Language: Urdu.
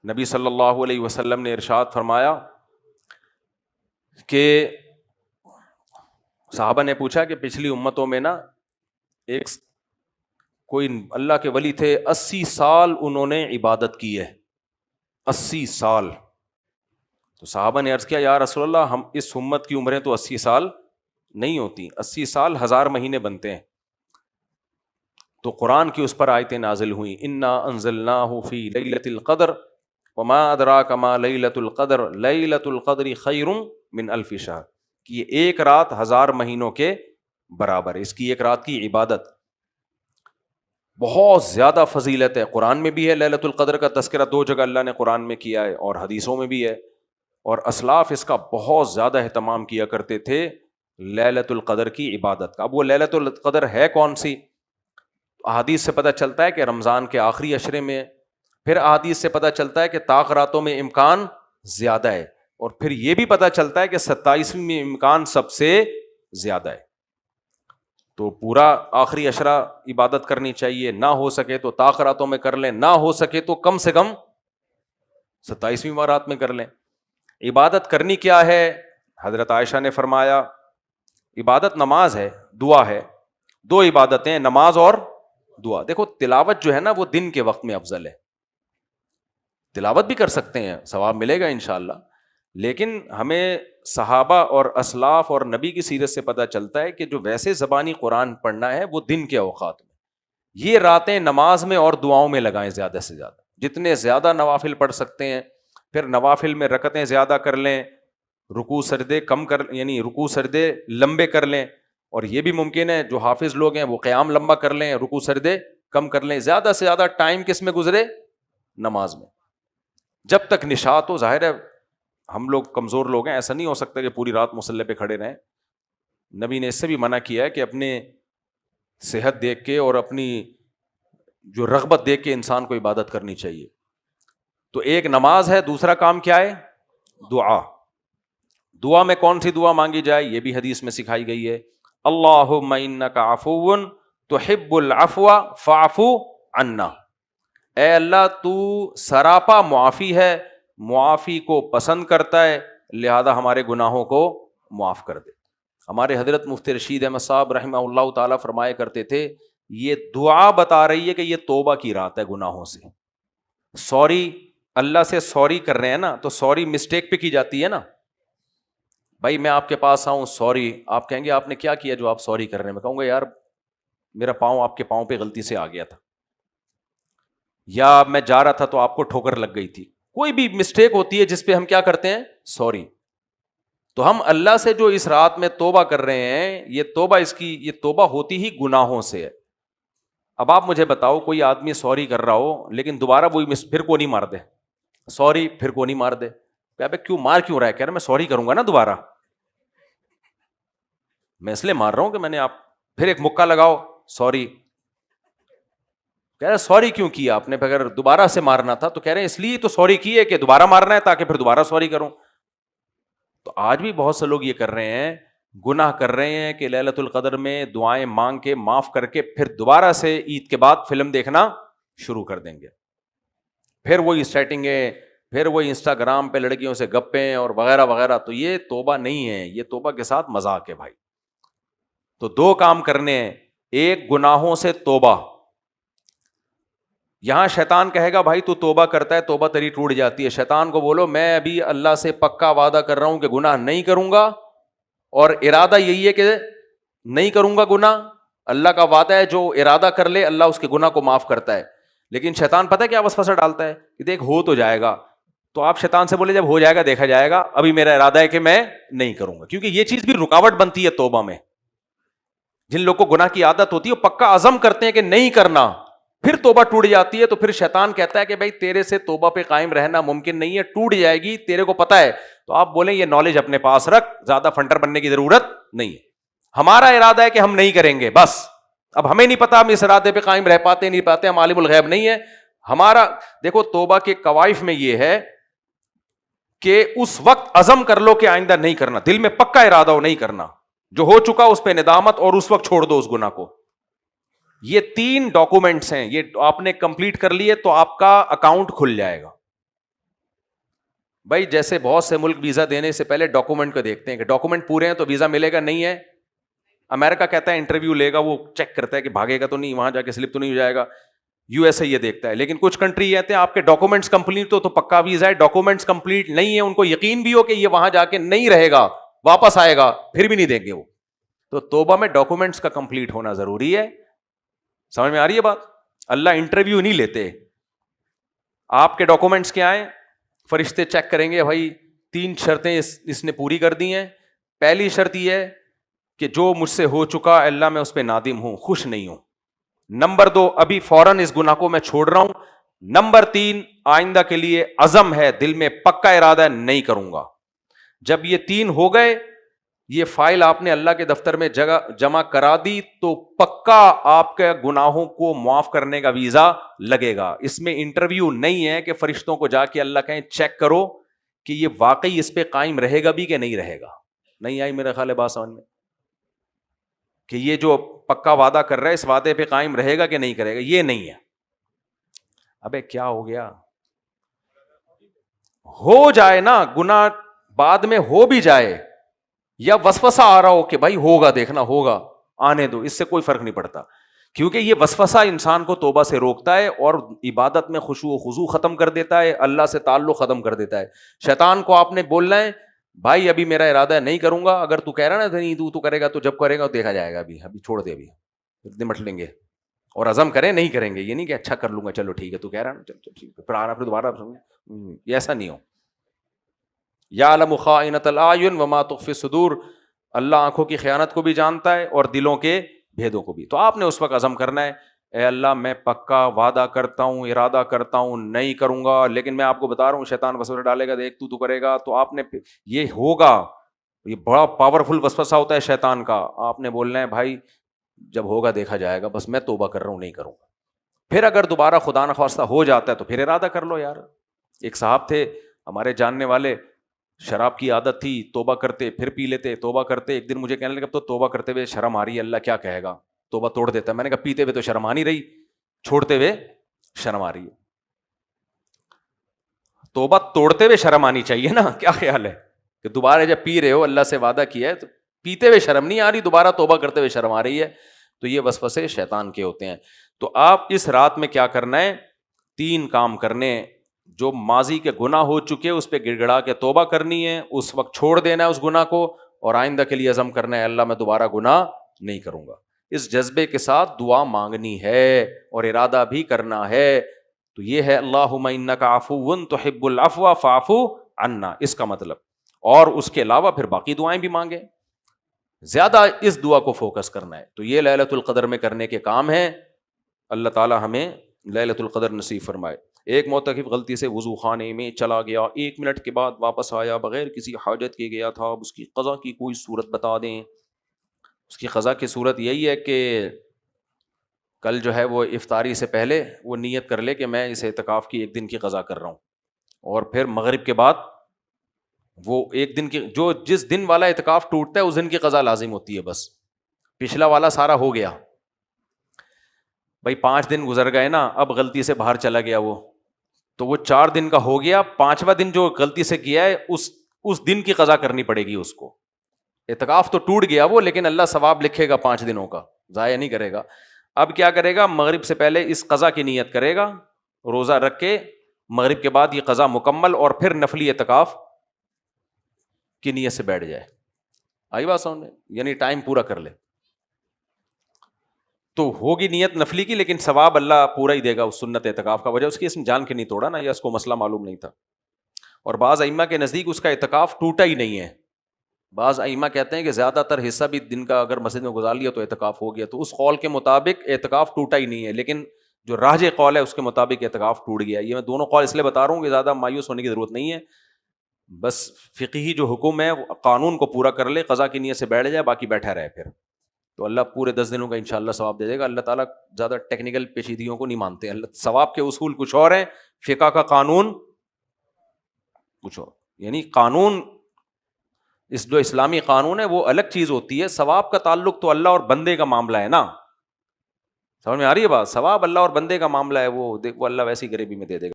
نبی صلی اللہ علیہ وسلم نے ارشاد فرمایا کہ صحابہ نے پوچھا کہ پچھلی امتوں میں نا ایک کوئی اللہ کے ولی تھے، 80 سال انہوں نے عبادت کی ہے، 80 سال. تو صحابہ نے عرض کیا یا رسول اللہ، ہم اس امت کی عمریں تو 80 سال نہیں ہوتی، 80 سال 1000 مہینے بنتے ہیں. تو قرآن کی اس پر آیتیں نازل ہوئیں، انا انزلناہ فی لیلۃ القدر وما ادراک ما لیلۃ القدر لیلۃ القدر خیر من الف شہر، کہ یہ ایک رات 1000 مہینوں کے برابر ہے. اس کی ایک رات کی عبادت بہت زیادہ فضیلت ہے. قرآن میں بھی ہے لیلۃ القدر کا تذکرہ، 2 جگہ اللہ نے قرآن میں کیا ہے اور حدیثوں میں بھی ہے، اور اسلاف اس کا بہت زیادہ اہتمام کیا کرتے تھے لیلۃ القدر کی عبادت کا. اب وہ لیلۃ القدر ہے کون سی؟ احادیث سے پتہ چلتا ہے کہ رمضان کے آخری عشرے میں، پھر احادیث سے پتہ چلتا ہے کہ طاق راتوں میں امکان زیادہ ہے، اور پھر یہ بھی پتہ چلتا ہے کہ 27ویں میں امکان سب سے زیادہ ہے. تو پورا آخری عشرہ عبادت کرنی چاہیے، نہ ہو سکے تو طاق راتوں میں کر لیں، نہ ہو سکے تو کم سے کم 27ویں رات میں کر لیں. عبادت کرنی کیا ہے؟ حضرت عائشہ نے فرمایا عبادت نماز ہے، دعا ہے. 2 عبادتیں، نماز اور دعا. دیکھو تلاوت جو ہے نا وہ دن کے وقت میں افضل ہے، تلاوت بھی کر سکتے ہیں، ثواب ملے گا انشاءاللہ، لیکن ہمیں صحابہ اور اسلاف اور نبی کی سیرت سے پتہ چلتا ہے کہ جو ویسے زبانی قرآن پڑھنا ہے وہ دن کے اوقات میں. یہ راتیں نماز میں اور دعاؤں میں لگائیں زیادہ سے زیادہ، جتنے زیادہ نوافل پڑھ سکتے ہیں. پھر نوافل میں رکعتیں زیادہ کر لیں، رکوع سجدے کم کر، یعنی رکوع سجدے لمبے کر لیں. اور یہ بھی ممکن ہے جو حافظ لوگ ہیں وہ قیام لمبا کر لیں، رکوع سجدے کم کر لیں. زیادہ سے زیادہ ٹائم کس میں گزرے؟ نماز میں. جب تک نشاط ہو. ظاہر ہے ہم لوگ کمزور لوگ ہیں، ایسا نہیں ہو سکتا کہ پوری رات مصلی پہ کھڑے رہیں. نبی نے اس سے بھی منع کیا ہے کہ اپنے صحت دیکھ کے اور اپنی جو رغبت دیکھ کے انسان کو عبادت کرنی چاہیے. تو ایک نماز ہے، دوسرا کام کیا ہے؟ دعا. دعا میں کون سی دعا مانگی جائے یہ بھی حدیث میں سکھائی گئی ہے. اللہم انک عفو تحب العفو فاعف عنا. اے اللہ تو سراپا معافی ہے، معافی کو پسند کرتا ہے، لہذا ہمارے گناہوں کو معاف کر دے. ہمارے حضرت مفتی رشید احمد صاحب رحمہ اللہ تعالیٰ فرمایا کرتے تھے یہ دعا بتا رہی ہے کہ یہ توبہ کی رات ہے گناہوں سے. سوری، اللہ سے سوری کر رہے ہیں نا، تو سوری مسٹیک پہ کی جاتی ہے نا. بھائی میں آپ کے پاس آؤں سوری، آپ کہیں گے آپ نے کیا کیا جو آپ سوری کر رہے ہیں؟ میں کہوں گا یار میرا پاؤں آپ کے پاؤں پہ غلطی سے آ گیا تھا، یا میں جا رہا تھا تو آپ کو ٹھوکر لگ گئی تھی. کوئی بھی مسٹیک ہوتی ہے جس پہ ہم کیا کرتے ہیں؟ سوری. تو ہم اللہ سے جو اس رات میں توبہ کر رہے ہیں، یہ توبہ یہ توبہ ہوتی ہی گناہوں سے ہے. اب آپ مجھے بتاؤ کوئی آدمی سوری کر رہا ہو لیکن دوبارہ وہی پھر کو نہیں مار دے، سوری پھر کو نہیں مار دے، کیوں مار کیوں رہا ہے؟ کہہ رہا میں سوری کروں گا نا دوبارہ، میں اس لیے مار رہا ہوں کہ میں نے آپ پھر ایک مکہ لگاؤ سوری. کہہ رہے سوری کیوں کیا آپ نے؟ اگر دوبارہ سے مارنا تھا تو کہہ رہے ہیں اس لیے تو سوری کی ہے کہ دوبارہ مارنا ہے تاکہ پھر دوبارہ سوری کروں. تو آج بھی بہت سے لوگ یہ کر رہے ہیں، گناہ کر رہے ہیں کہ لیلۃ القدر میں دعائیں مانگ کے معاف کر کے پھر دوبارہ سے عید کے بعد فلم دیکھنا شروع کر دیں گے، پھر وہی سیٹنگیں، پھر وہی انسٹاگرام پہ لڑکیوں سے گپیں اور وغیرہ وغیرہ. تو یہ توبہ نہیں ہے، یہ توبہ کے ساتھ مذاق ہے بھائی. تو 2 کام کرنے ہیں، ایک گناہوں سے توبہ. یہاں شیطان کہے گا بھائی تو توبہ کرتا ہے توبہ تیری ٹوٹ جاتی ہے. شیطان کو بولو میں ابھی اللہ سے پکا وعدہ کر رہا ہوں کہ گناہ نہیں کروں گا، اور ارادہ یہی ہے کہ نہیں کروں گا گناہ. اللہ کا وعدہ ہے جو ارادہ کر لے اللہ اس کے گناہ کو معاف کرتا ہے. لیکن شیطان پتہ ہے کیا وسوسہ ڈالتا ہے کہ دیکھ ہو تو جائے گا. تو آپ شیطان سے بولے جب ہو جائے گا دیکھا جائے گا، ابھی میرا ارادہ ہے کہ میں نہیں کروں گا. کیونکہ یہ چیز بھی رکاوٹ بنتی ہے توبہ میں. جن لوگ کو گناہ کی عادت ہوتی ہے وہ پکا عزم کرتے ہیں کہ نہیں کرنا، پھر توبہ ٹوٹ جاتی ہے. تو پھر شیطان کہتا ہے کہ بھائی تیرے سے توبہ پہ قائم رہنا ممکن نہیں ہے، ٹوٹ جائے گی، تیرے کو پتہ ہے. تو آپ بولیں یہ نالج اپنے پاس رکھ، زیادہ فنٹر بننے کی ضرورت نہیں ہے. ہمارا ارادہ ہے کہ ہم نہیں کریں گے بس. اب ہمیں نہیں پتا ہم اس ارادے پہ قائم رہ پاتے نہیں پاتے، ہم عالم الغیب نہیں ہے. ہمارا دیکھو توبہ کے قوائف میں یہ ہے کہ اس وقت عزم کر لو کہ آئندہ نہیں کرنا، دل میں پکا ارادہ ہو نہیں کرنا، جو ہو چکا اس پہ ندامت اور اس وقت چھوڑ دو اس گناہ کو. یہ 3 ڈاکومنٹس ہیں، یہ آپ نے کمپلیٹ کر لیے تو آپ کا اکاؤنٹ کھل جائے گا. بھائی جیسے بہت سے ملک ویزا دینے سے پہلے ڈاکومنٹ کو دیکھتے ہیں کہ ڈاکومنٹ پورے ہیں تو ویزا ملے گا, نہیں ہے امریکہ کہتا ہے انٹرویو لے گا, وہ چیک کرتا ہے کہ بھاگے گا تو نہیں, وہاں جا کے سلپ تو نہیں ہو جائے گا. یو ایس اے یہ دیکھتا ہے. لیکن کچھ کنٹری کہتے ہیں آپ کے ڈاکومنٹس کمپلیٹ تو پکا ویزا ہے, ڈاکومنٹس کمپلیٹ نہیں ہے, ان کو یقین بھی ہو کہ یہ وہاں جا کے نہیں رہے گا, واپس آئے گا, پھر بھی نہیں دیں گے وہ. تو توبہ میں ڈاکومنٹس کا کمپلیٹ ہونا ضروری ہے. سمجھ میں آ رہی ہے بات؟ اللہ انٹرویو نہیں لیتے. آپ کے ڈاکومنٹس کیا ہیں, فرشتے چیک کریں گے بھائی 3 شرطیں اس نے پوری کر دی ہیں. پہلی شرط یہ ہے کہ جو مجھ سے ہو چکا اللہ میں اس پہ نادم ہوں, خوش نہیں ہوں. نمبر 2 ابھی فوراً اس گناہ کو میں چھوڑ رہا ہوں. نمبر 3 آئندہ کے لیے عزم ہے, دل میں پکا ارادہ ہے نہیں کروں گا. جب یہ 3 ہو گئے, یہ فائل آپ نے اللہ کے دفتر میں جمع کرا دی تو پکا آپ کے گناہوں کو معاف کرنے کا ویزا لگے گا. اس میں انٹرویو نہیں ہے کہ فرشتوں کو جا کے اللہ کہیں چیک کرو کہ یہ واقعی اس پہ قائم رہے گا بھی کہ نہیں رہے گا. نہیں آئی میرے خیال ہے بات سمجھ میں, کہ یہ جو پکا وعدہ کر رہا ہے اس وعدے پہ قائم رہے گا کہ نہیں کرے گا, یہ نہیں ہے. ابے کیا ہو گیا, ہو جائے نا گناہ بعد میں ہو بھی جائے, یا وسوسہ آ رہا ہو کہ بھائی ہوگا, دیکھنا ہوگا, آنے دو, اس سے کوئی فرق نہیں پڑتا. کیونکہ یہ وسوسہ انسان کو توبہ سے روکتا ہے اور عبادت میں خشوع و خضوع ختم کر دیتا ہے, اللہ سے تعلق ختم کر دیتا ہے. شیطان کو آپ نے بولنا ہے بھائی ابھی میرا ارادہ ہے نہیں کروں گا, اگر تو کہہ رہا نا نہیں تو کرے گا, تو جب کرے گا دیکھا جائے گا, ابھی چھوڑ دے, ابھی نمٹ لیں گے, اور عزم کریں نہیں کریں گے. یہ نہیں کہ اچھا کر لوں گا, چلو ٹھیک ہے تو کہہ رہا نا, چلو ٹھیک ہے, پھر آنا پھر دوبارہ, یہ ایسا نہیں ہو. یعلم خائنۃ الاعین وما تخفی الصدور, اللہ آنکھوں کی خیانت کو بھی جانتا ہے اور دلوں کے بھیدوں کو بھی. تو آپ نے اس وقت عزم کرنا ہے, اے اللہ میں پکا وعدہ کرتا ہوں, ارادہ کرتا ہوں, نہیں کروں گا. لیکن میں آپ کو بتا رہا ہوں شیطان وسوسہ ڈالے گا, دیکھ تو کرے گا, تو آپ نے یہ ہوگا, یہ بڑا پاورفل وسوسہ ہوتا ہے شیطان کا. آپ نے بولنا ہے بھائی جب ہوگا دیکھا جائے گا, بس میں توبہ کر رہا ہوں نہیں کروں گا. پھر اگر دوبارہ خدا نخواستہ ہو جاتا ہے تو پھر ارادہ کر لو یار. ایک صاحب تھے ہمارے جاننے والے, شراب کی عادت تھی, توبہ کرتے پھر پی لیتے, توبہ کرتے. ایک دن مجھے کہنے لگا تو توبہ کرتے ہوئے شرم آ رہی ہے, اللہ کیا کہے گا, توبہ توڑ دیتا ہے. میں نے کہا پیتے ہوئے تو شرم آ نہیں رہی, چھوڑتے ہوئے شرم آ رہی ہے. توبہ توڑتے ہوئے شرم آنی چاہیے نا, کیا خیال ہے کہ دوبارہ جب پی رہے ہو اللہ سے وعدہ کیا ہے تو پیتے ہوئے شرم نہیں آ رہی, دوبارہ توبہ کرتے ہوئے شرم آ رہی ہے. تو یہ وسوسے شیطان کے ہوتے ہیں. تو آپ اس رات میں کیا کرنا ہے, 3 کام کرنے. جو ماضی کے گناہ ہو چکے اس پہ گڑ گڑا کے توبہ کرنی ہے, اس وقت چھوڑ دینا ہے اس گناہ کو, اور آئندہ کے لیے عزم کرنا ہے اللہ میں دوبارہ گناہ نہیں کروں گا. اس جذبے کے ساتھ دعا مانگنی ہے اور ارادہ بھی کرنا ہے. تو یہ ہے اللہم انک عفو تحب العفو فاعف عنا, اس کا مطلب. اور اس کے علاوہ پھر باقی دعائیں بھی مانگیں, زیادہ اس دعا کو فوکس کرنا ہے. تو یہ لیلۃ القدر میں کرنے کے کام ہیں. اللہ تعالی ہمیں لیلۃ القدر نصیب فرمائے. ایک معتکف غلطی سے وضو خانے میں چلا گیا, 1 منٹ کے بعد واپس آیا, بغیر کسی حاجت کے گیا تھا. اب اس کی قضا کی کوئی صورت بتا دیں. اس کی قضا کی صورت یہی ہے کہ کل جو ہے وہ افطاری سے پہلے وہ نیت کر لے کہ میں اس اعتکاف کی 1 دن کی قضا کر رہا ہوں, اور پھر مغرب کے بعد وہ 1 دن کی, جو جس دن والا اعتکاف ٹوٹتا ہے اس دن کی قضا لازم ہوتی ہے. بس پچھلا والا سارا ہو گیا. بھائی 5 دن گزر گئے نا, اب غلطی سے باہر چلا گیا وہ, تو وہ 4 دن کا ہو گیا. 5واں دن جو غلطی سے کیا ہے اس دن کی قضا کرنی پڑے گی اس کو. اعتکاف تو ٹوٹ گیا وہ, لیکن اللہ ثواب لکھے گا 5 دنوں کا, ضائع نہیں کرے گا. اب کیا کرے گا, مغرب سے پہلے اس قضا کی نیت کرے گا, روزہ رکھ کے مغرب کے بعد یہ قضا مکمل, اور پھر نفلی اعتکاف کی نیت سے بیٹھ جائے. آئی بات سمجھ میں, یعنی ٹائم پورا کر لے. تو ہوگی نیت نفلی کی, لیکن ثواب اللہ پورا ہی دے گا اس سنت اعتکاف کا. وجہ اس کی اس نے جان کے نہیں توڑا نا, یا اس کو مسئلہ معلوم نہیں تھا. اور بعض ائمہ کے نزدیک اس کا اعتکاف ٹوٹا ہی نہیں ہے. بعض ائمہ کہتے ہیں کہ زیادہ تر حصہ بھی دن کا اگر مسجد میں گزار لیا تو اعتکاف ہو گیا. تو اس قول کے مطابق اعتکاف ٹوٹا ہی نہیں ہے, لیکن جو راجح قول ہے اس کے مطابق اعتکاف ٹوٹ گیا. یہ میں دونوں قول اس لیے بتا رہا ہوں کہ زیادہ مایوس ہونے کی ضرورت نہیں ہے. بس فقہی جو حکم ہے قانون کو پورا کر لے, قضا کی نیت سے بیٹھ جائے, باقی بیٹھا رہے پھر, تو اللہ پورے 10 دنوں کا انشاءاللہ ثواب دے دے گا. اللہ تعالیٰ زیادہ ٹیکنیکل پیچیدگیوں کو نہیں مانتے. اللہ ثواب کے اصول کچھ اور ہیں, فقہ کا قانون کچھ اور. یعنی قانون اس جو اسلامی قانون ہے وہ الگ چیز ہوتی ہے, ثواب کا تعلق تو اللہ اور بندے کا معاملہ ہے نا. سمجھ میں آ رہی ہے بات, ثواب اللہ اور بندے کا معاملہ ہے, وہ اللہ ویسی غریبی میں دے دے گا.